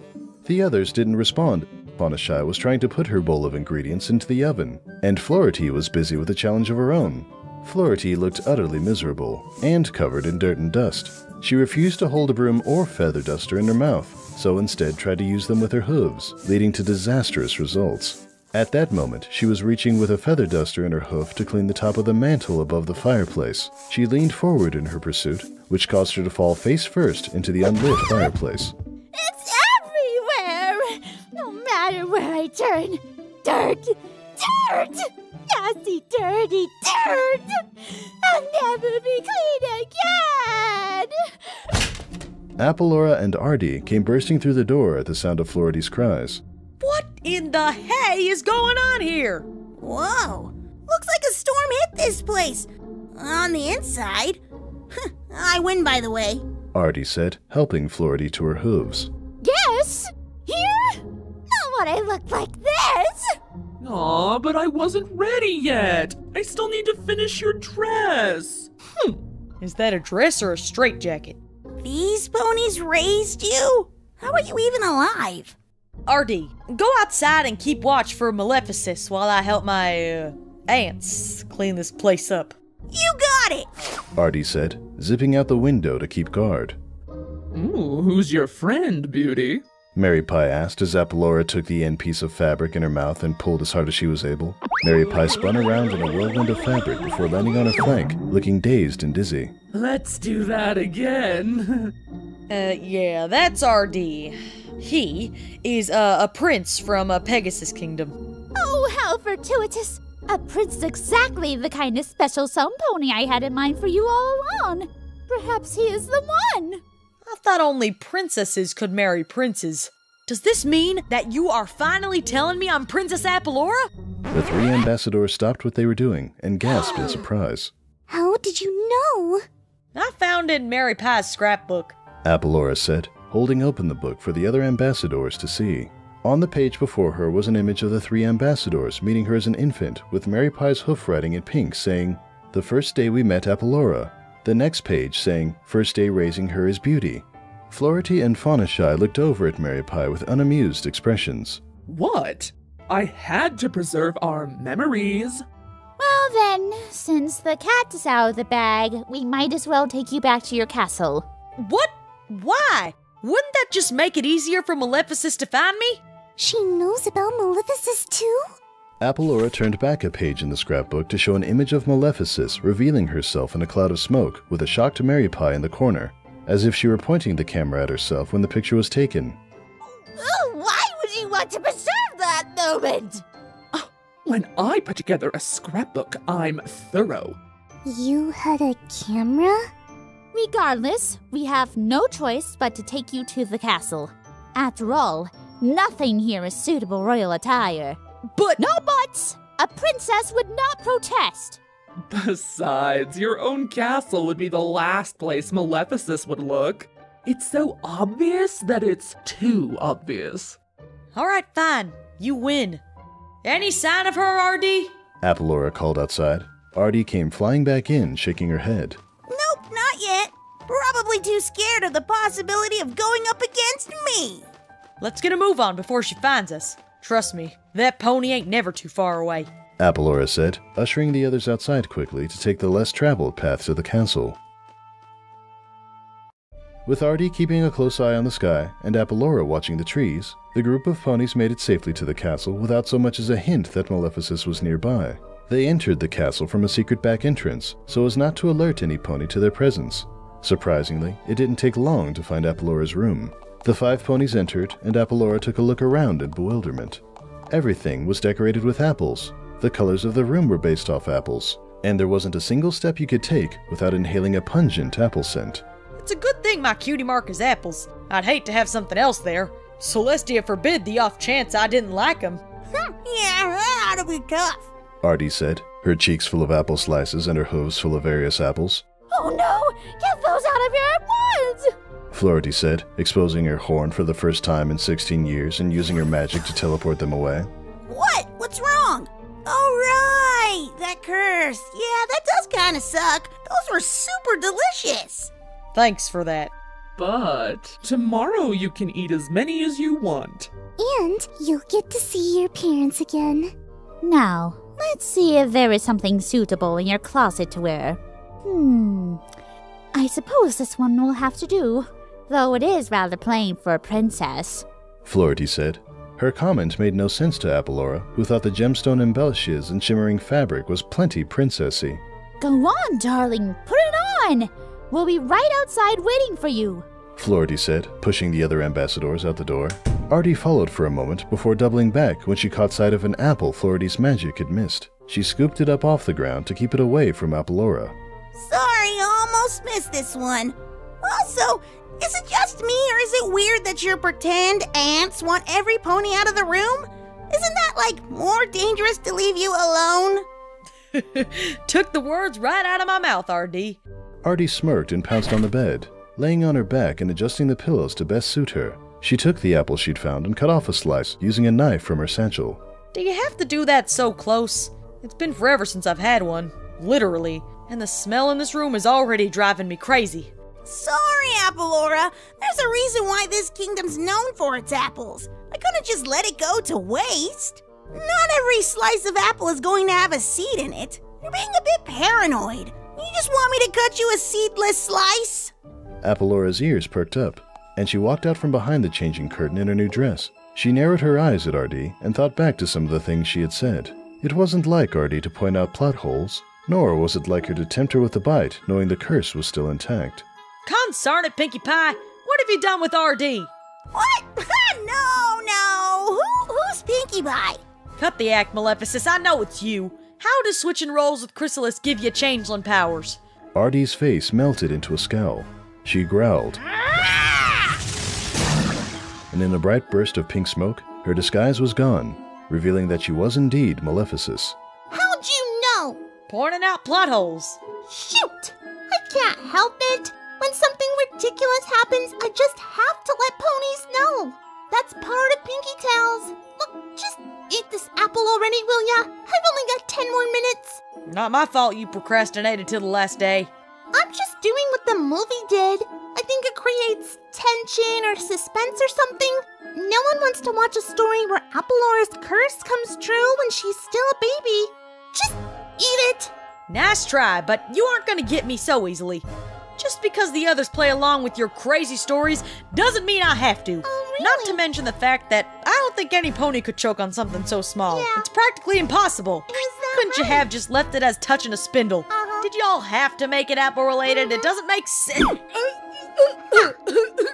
S3: The others didn't respond. Fawnashy was trying to put her bowl of ingredients into the oven, and Flority was busy with a challenge of her own. Flority looked utterly miserable, and covered in dirt and dust. She refused to hold a broom or feather duster in her mouth, so instead tried to use them with her hooves, leading to disastrous results. At that moment, she was reaching with a feather duster in her hoof to clean the top of the mantel above the fireplace. She leaned forward in her pursuit, which caused her to fall face first into the unlit fireplace.
S6: It's everywhere! No matter where I turn. Dirt! Dirt! Nasty, dirty dirt! I'll never be clean again!
S3: Appalora and Artie came bursting through the door at the sound of Flority's cries.
S9: What in the hay is going on here?
S2: Whoa! Looks like a storm hit this place. On the inside. I win, by the way.
S3: Artie said, helping Flority to her hooves.
S6: Yes? Here? Not what I look like this!
S8: Aw, but I wasn't ready yet. I still need to finish your dress.
S9: Is that a dress or a straitjacket?
S2: These ponies raised you? How are you even alive?
S9: Artie, go outside and keep watch for Maleficus while I help my, aunts clean this place up.
S2: You got it!
S3: Artie said, zipping out the window to keep guard.
S8: Ooh, who's your friend, Beauty?
S3: Mary Pie asked as Appalora took the end piece of fabric in her mouth and pulled as hard as she was able. Mary Pie spun around in a whirlwind of fabric before landing on her flank, looking dazed and dizzy.
S8: Let's do that again.
S9: Yeah, that's R.D. He is a prince from Pegasus Kingdom.
S6: Oh, how fortuitous! A prince is exactly the kind of special sewn pony I had in mind for you all along. Perhaps he is the one.
S9: I thought only princesses could marry princes. Does this mean that you are finally telling me I'm Princess Appalora?
S3: The three ambassadors stopped what they were doing and gasped in surprise.
S10: How did you know?
S9: I found it in Mary Pie's scrapbook.
S3: Appalora said, holding open the book for the other ambassadors to see. On the page before her was an image of the three ambassadors meeting her as an infant, with Mary Pie's hoof writing in pink saying, "The first day we met Appalora." The next page saying, "First day raising her is Beauty." Flority and Fawnashy looked over at Mary Pie with unamused expressions.
S8: What? I had to preserve our memories.
S6: Well then, since the cat is out of the bag, we might as well take you back to your castle.
S9: What? Why? Wouldn't that just make it easier for Maleficus to find me?
S10: She knows about Maleficus too?
S3: Appalora turned back a page in the scrapbook to show an image of Maleficus revealing herself in a cloud of smoke with a shocked Mary Pie in the corner, as if she were pointing the camera at herself when the picture was taken.
S6: Oh, why would you want to preserve that moment?
S8: When I put together a scrapbook, I'm thorough.
S10: You had a camera?
S6: Regardless, we have no choice but to take you to the castle. After all, nothing here is suitable royal attire.
S9: But
S6: no buts! A princess would not protest!
S8: Besides, your own castle would be the last place Maleficus would look. It's so obvious that it's too obvious.
S9: Alright, fine. You win. Any sign of her, R.D.?
S3: Appalora called outside. Artie came flying back in, shaking her head.
S2: Nope, not yet. Probably too scared of the possibility of going up against me.
S9: Let's get a move on before she finds us. Trust me, that pony ain't never too far away.
S3: Appalora said, ushering the others outside quickly to take the less traveled path to the castle. With Artie keeping a close eye on the sky and Appalora watching the trees, the group of ponies made it safely to the castle without so much as a hint that Maleficus was nearby. They entered the castle from a secret back entrance, so as not to alert any pony to their presence. Surprisingly, it didn't take long to find Appalora's room. The 5 ponies entered, and Appalora took a look around in bewilderment. Everything was decorated with apples. The colors of the room were based off apples, and there wasn't a single step you could take without inhaling a pungent apple scent.
S9: It's a good thing my cutie mark is apples. I'd hate to have something else there. Celestia forbid the off chance I didn't like them.
S2: Yeah, that ought to be tough.
S3: Artie said, her cheeks full of apple slices and her hooves full of various apples.
S10: Oh no! Get those out of here at once!
S3: Flority said, exposing her horn for the first time in 16 years and using her magic to teleport them away.
S2: What? What's wrong? Oh, right! That curse. Yeah, that does kind of suck. Those were super delicious.
S9: Thanks for that.
S8: But tomorrow you can eat as many as you want.
S10: And you'll get to see your parents again.
S6: Now, let's see if there is something suitable in your closet to wear. I suppose this one will have to do, though it is rather plain for a princess.
S3: Flority said. Her comment made no sense to Apolora, who thought the gemstone embellishes and shimmering fabric was plenty princessy.
S6: Go on, darling, put it on! We'll be right outside waiting for you.
S3: Flority said, pushing the other ambassadors out the door. Artie followed for a moment before doubling back when she caught sight of an apple Flority's magic had missed. She scooped it up off the ground to keep it away from Apolora.
S2: Sorry, almost missed this one. Also, is it just me or is it weird that your pretend aunts want every pony out of the room? Isn't that, like, more dangerous to leave you alone?
S9: Took the words right out of my mouth, RD.
S3: Artie smirked and pounced on the bed, laying on her back and adjusting the pillows to best suit her. She took the apple she'd found and cut off a slice using a knife from her satchel.
S9: Do you have to do that so close? It's been forever since I've had one. Literally. And the smell in this room is already driving me crazy.
S2: Sorry, Apolora. There's a reason why this kingdom's known for its apples. I couldn't just let it go to waste. Not every slice of apple is going to have a seed in it. You're being a bit paranoid. You just want me to cut you a seedless slice?
S3: Apolora's ears perked up, and she walked out from behind the changing curtain in her new dress. She narrowed her eyes at Artie and thought back to some of the things she had said. It wasn't like Artie to point out plot holes, nor was it like her to tempt her with a bite, knowing the curse was still intact.
S9: Consarn it, Pinkie Pie! What have you done with RD?
S2: What? No. Who's Pinkie Pie?
S9: Cut the act, Maleficus. I know it's you. How does switching roles with Chrysalis give you changeling powers?
S3: Artie's face melted into a scowl. She growled. And in a bright burst of pink smoke, her disguise was gone, revealing that she was indeed Maleficus.
S2: How'd you know?
S9: Pointing out plot holes.
S2: Shoot! I can't help it. When something ridiculous happens, I just have to let ponies know. That's part of Pinkie Tales. Look, just eat this apple already, will ya? I've only got 10 more minutes.
S9: Not my fault you procrastinated till the last day.
S2: I'm just doing what the movie did. I think it creates tension or suspense or something. No one wants to watch a story where Apollora's curse comes true when she's still a baby. Just eat it.
S9: Nice try, but you aren't gonna get me so easily. Just because the others play along with your crazy stories doesn't mean I have to.
S2: Oh, really?
S9: Not to mention the fact that I don't think any pony could choke on something so small.
S2: Yeah.
S9: It's practically impossisible.
S2: Is that
S9: Couldn't you
S2: right?
S9: have just left it as touching a spindle? Did y'all have to make it apple-related? It doesn't make sense.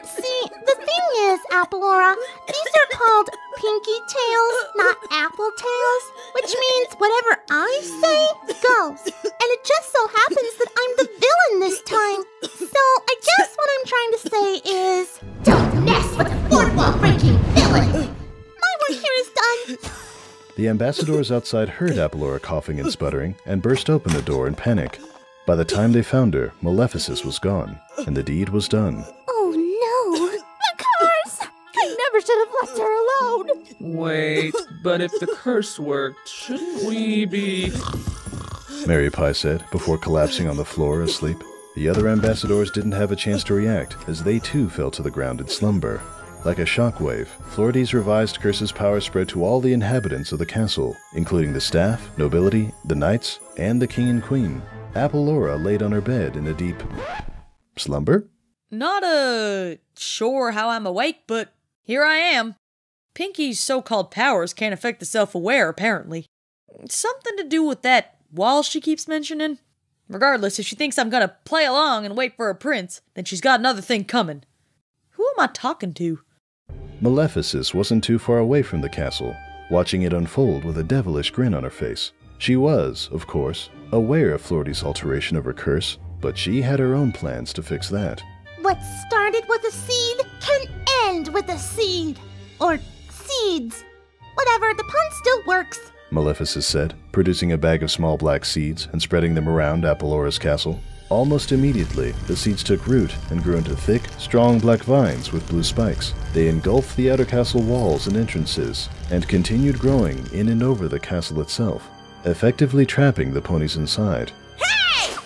S2: See, the thing is, Apolora, these are called Pinkie Tales, not Apple Tales, which means whatever I say goes. And it just so happens that I'm the villain this time. So I guess what I'm trying to say is, don't mess with the fourth wall breaking villain. My work here is done.
S3: The ambassadors outside heard Apolora coughing and sputtering and burst open the door in panic. By the time they found her, Maleficus was gone, and the deed was done.
S10: Oh no! The curse! I never should have left her alone!
S8: Wait, but if the curse worked, shouldn't we be...
S3: Mary Pie said, before collapsing on the floor asleep. The other ambassadors didn't have a chance to react, as they too fell to the ground in slumber. Like a shockwave, Flority's revised curse's power spread to all the inhabitants of the castle, including the staff, nobility, the knights, and the king and queen. Apolora laid on her bed in a deep slumber.
S9: Not sure how I'm awake, but here I am. Pinkie's so-called powers can't affect the self-aware, apparently. Something to do with that wall she keeps mentioning. Regardless, if she thinks I'm gonna play along and wait for a prince, then she's got another thing coming. Who am I talking to?
S3: Maleficus wasn't too far away from the castle. watching it unfold with a devilish grin on her face. She was, of course, aware of Florty's alteration of her curse, but she had her own plans to fix that.
S2: What started with a seed can end with a seed. Or seeds. Whatever, the pun still works.
S3: Maleficus said, producing a bag of small black seeds and spreading them around Apollora's castle. Almost immediately, the seeds took root and grew into thick, strong black vines with blue spikes. They engulfed the outer castle walls and entrances, and continued growing in and over the castle itself, effectively trapping the ponies inside.
S2: Hey!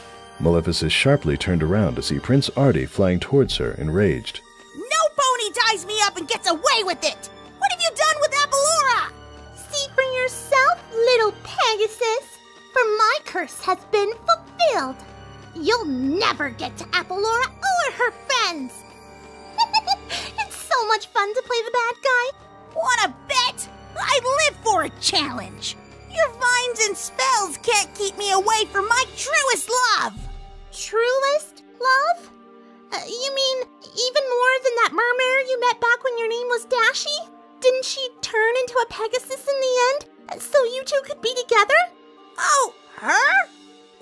S3: Maleficus sharply turned around to see Prince Artie flying towards her, enraged.
S2: No pony ties me up and gets away with it! What have you done with Apolora? See for yourself, little Pegasus. For my curse has been fulfilled. You'll never get to Apolora or her friends. It's so much fun to play the bad guy. Wanna bet? I live for a challenge. Your vines and spells can't keep me away from my truest love. Truest love? You mean even more than that mermare you met back when your name was Dashy? Didn't she turn into a Pegasus in the end, so you two could be together? Oh, her?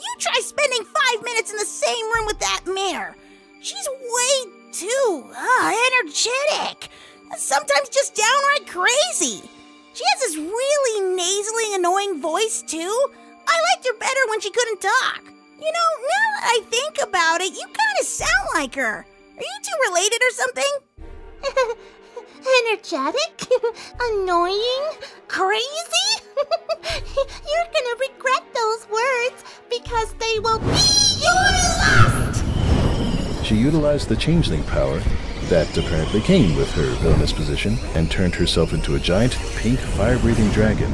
S2: You try spending 5 minutes in the same room with that mare. She's way too energetic. Sometimes just downright crazy. She has this really nasally, annoying voice, too. I liked her better when she couldn't talk. You know, now that I think about it, you kind of sound like her. Are you two related or something? Energetic? Annoying? Crazy? You're gonna regret those words because they will be your last!
S3: She utilized the changeling power that apparently came with her villainous position and turned herself into a giant, pink, fire-breathing dragon.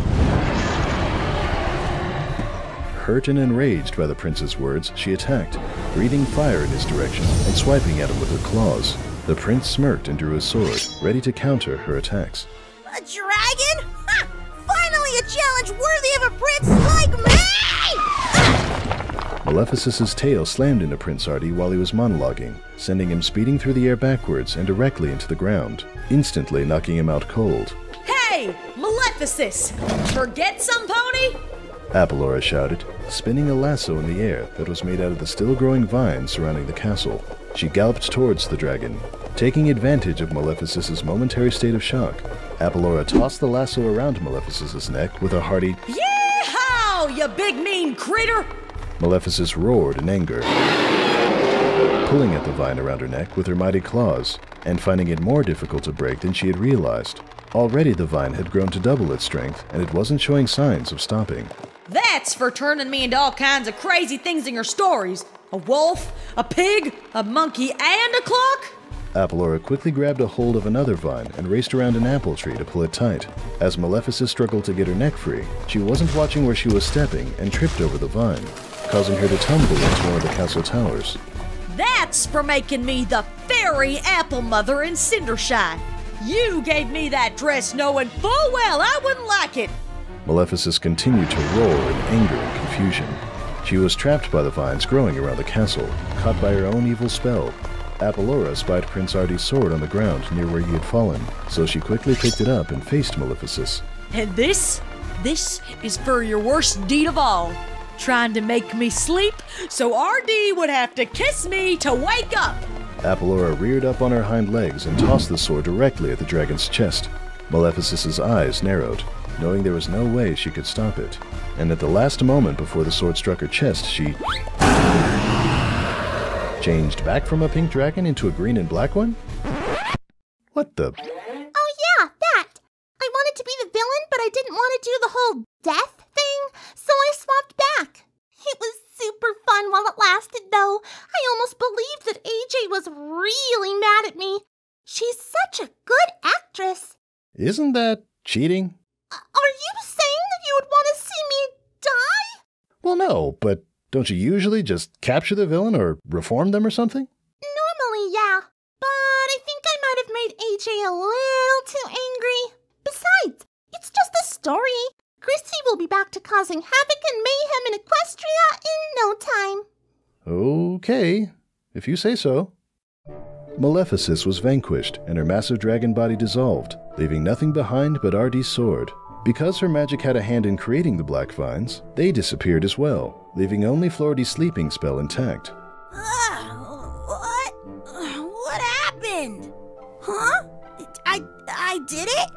S3: Hurt and enraged by the prince's words, she attacked, breathing fire in his direction and swiping at him with her claws. The prince smirked and drew his sword, ready to counter her attacks.
S2: A dragon? Ha! Finally a challenge worthy of a prince like me!
S3: Maleficus's tail slammed into Prince Artie while he was monologuing, sending him speeding through the air backwards and directly into the ground, instantly knocking him out cold.
S9: Hey, Maleficus! Forget some pony?
S3: Apolora shouted, spinning a lasso in the air that was made out of the still-growing vines surrounding the castle. She galloped towards the dragon, taking advantage of Maleficus's momentary state of shock. Apolora tossed the lasso around Maleficus's neck with a hearty
S9: Yeehaw, you big mean critter!
S3: Maleficus roared in anger, pulling at the vine around her neck with her mighty claws, and finding it more difficult to break than she had realized. Already the vine had grown to double its strength, and it wasn't showing signs of stopping.
S9: That's for turning me into all kinds of crazy things in your stories. A wolf, a pig, a monkey, and a clock?
S3: Apolora quickly grabbed a hold of another vine and raced around an apple tree to pull it tight. As Maleficus struggled to get her neck free, she wasn't watching where she was stepping and tripped over the vine, causing her to tumble into one of the castle towers.
S9: That's for making me the fairy apple mother in Cindershy. You gave me that dress knowing full well I wouldn't like it.
S3: Maleficus continued to roar in anger and confusion. She was trapped by the vines growing around the castle, caught by her own evil spell. Apolora spied Prince Artie's sword on the ground near where he had fallen, so she quickly picked it up and faced Maleficus.
S9: And this is for your worst deed of all. Trying to make me sleep so RD would have to kiss me to wake up.
S3: Apolora reared up on her hind legs and tossed the sword directly at the dragon's chest. Maleficus's eyes narrowed, knowing there was no way she could stop it. And at the last moment before the sword struck her chest, she changed back from a pink dragon into a green and black one? What the?
S2: Oh yeah, that! I wanted to be the villain, but I didn't want to do the whole death thing, so I swapped back. It was super fun while it lasted, though. I almost believed that AJ was really mad at me. She's such a good actress.
S3: Isn't that cheating?
S2: Are you saying that you would want to see me die?
S3: Well, no, but don't you usually just capture the villain or reform them or something?
S2: Normally, yeah. But I think I might have made AJ a little too angry. Besides, it's just a story. Chrissy will be back to causing havoc and mayhem in Equestria in no time.
S3: Okay, if you say so. Maleficus was vanquished, and her massive dragon body dissolved, leaving nothing behind but Artie's sword. Because her magic had a hand in creating the black vines, they disappeared as well, leaving only Flority's sleeping spell intact.
S2: What happened? Huh? I did it?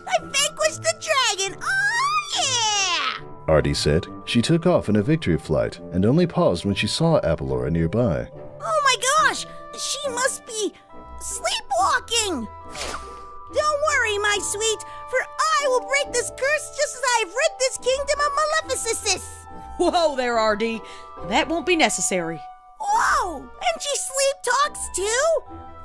S2: I vanquished the dragon! Oh, yeah!
S3: Artie said. She took off in a victory flight and only paused when she saw Appalora nearby.
S2: Oh my gosh! She must be sleepwalking! Don't worry, my sweet, for I will break this curse just as I have rid this kingdom of Maleficus!
S9: Whoa there, RD. That won't be necessary.
S2: Whoa! And she sleep talks too?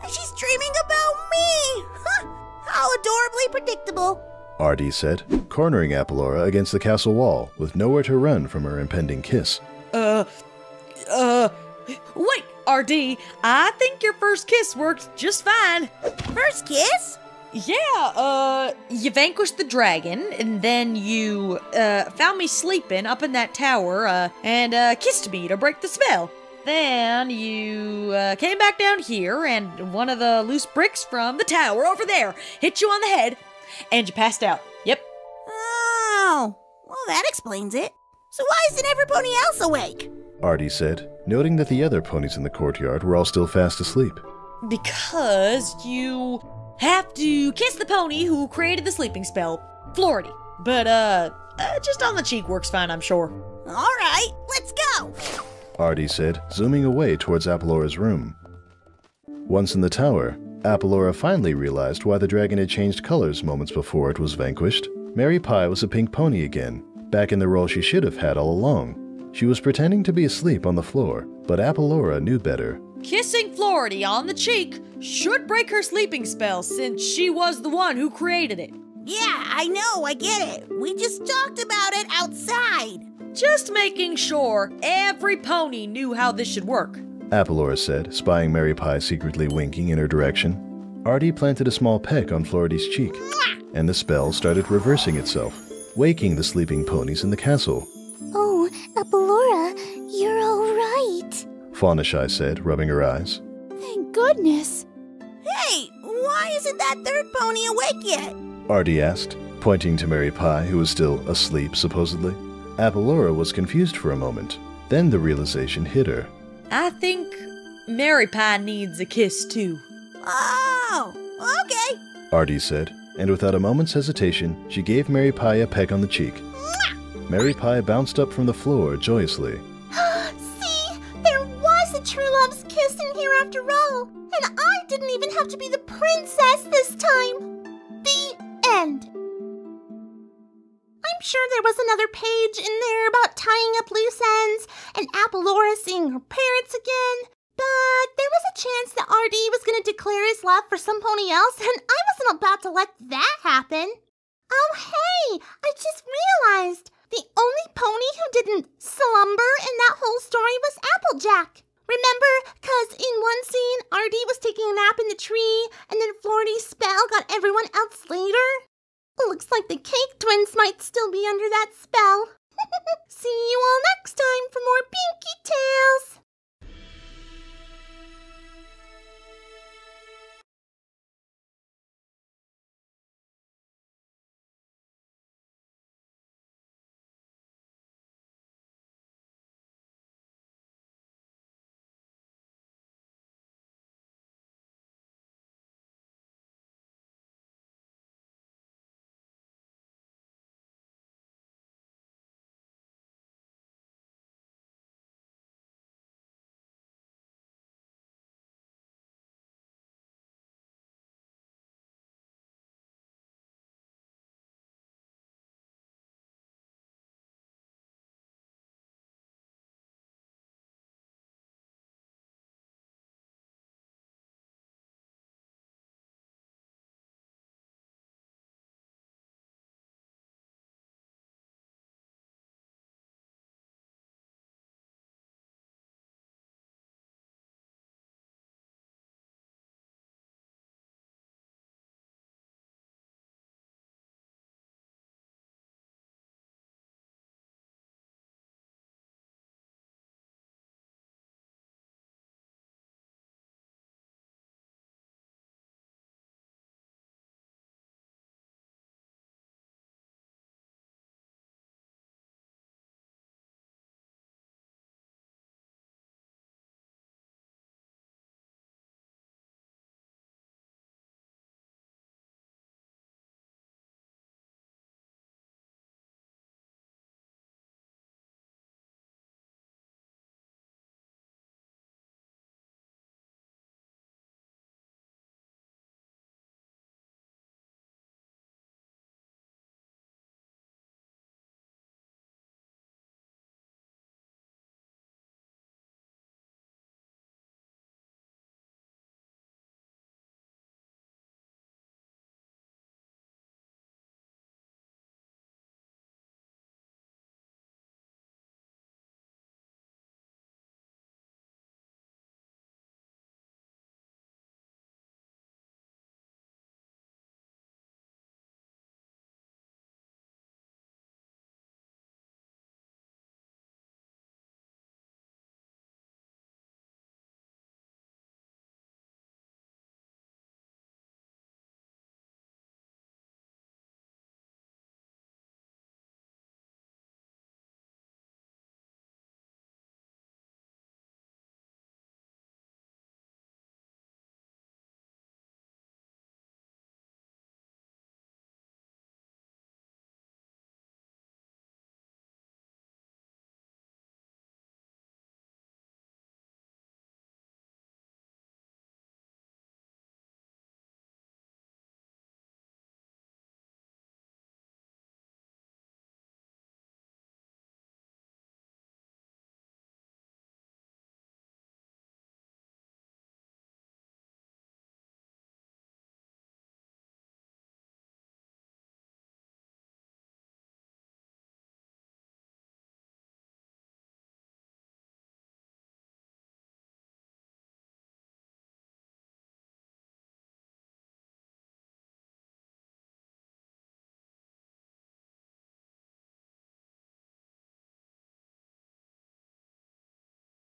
S2: She's dreaming about me! Huh. How adorably predictable.
S3: Artie said, cornering Appalora against the castle wall with nowhere to run from her impending kiss.
S9: Wait, RD, I think your first kiss worked just fine.
S2: First kiss?
S9: Yeah, you vanquished the dragon, and then you, found me sleeping up in that tower, and, kissed me to break the spell. Then you, came back down here, and one of the loose bricks from the tower over there hit you on the head, and you passed out. Yep.
S2: Oh, well that explains it. So why isn't every pony else awake?
S3: Artie said, noting that the other ponies in the courtyard were all still fast asleep.
S9: Because you have to kiss the pony who created the sleeping spell, Flority. But, just on the cheek works fine, I'm sure.
S2: All right, let's go.
S3: Artie said, zooming away towards Appalora's room. Once in the tower, Appalora finally realized why the dragon had changed colors moments before it was vanquished. Mary Pie was a pink pony again, back in the role she should have had all along. She was pretending to be asleep on the floor, but Appalora knew better.
S9: Kissing Flority on the cheek should break her sleeping spell since she was the one who created it.
S2: Yeah, I know, I get it. We just talked about it outside.
S9: Just making sure every pony knew how this should work.
S3: Appalora said, spying Mary Pie secretly winking in her direction. Artie planted a small peck on Flority's cheek, and the spell started reversing itself, waking the sleeping ponies in the castle.
S10: Oh, Appalora, you're all right.
S3: Fawnashy said, rubbing her eyes.
S10: Thank goodness.
S2: Hey, why isn't that third pony awake yet?
S3: Artie asked, pointing to Mary Pie, who was still asleep, supposedly. Appalora was confused for a moment. Then the realization hit her.
S9: I think Mary Pie needs a kiss too.
S2: Oh, okay.
S3: Artie said, and without a moment's hesitation, she gave Mary Pie a peck on the cheek. Mary Pie bounced up from the floor joyously.
S2: See, there was a true love's kiss in here after all, and I didn't even have to be the princess this time. The end. I'm sure there was another page in there about tying up loose ends and Appalora seeing her parents again, but there was a chance that RD was going to declare his love for some pony else, and I wasn't about to let that happen. Oh, hey, I just realized the only pony who didn't slumber in that whole story was Applejack. Remember, because in one scene, RD was taking a nap in the tree, and then Flority's spell got everyone else later? Looks like the Cake Twins might still be under that spell. See you all next time for more Pinkie Tales!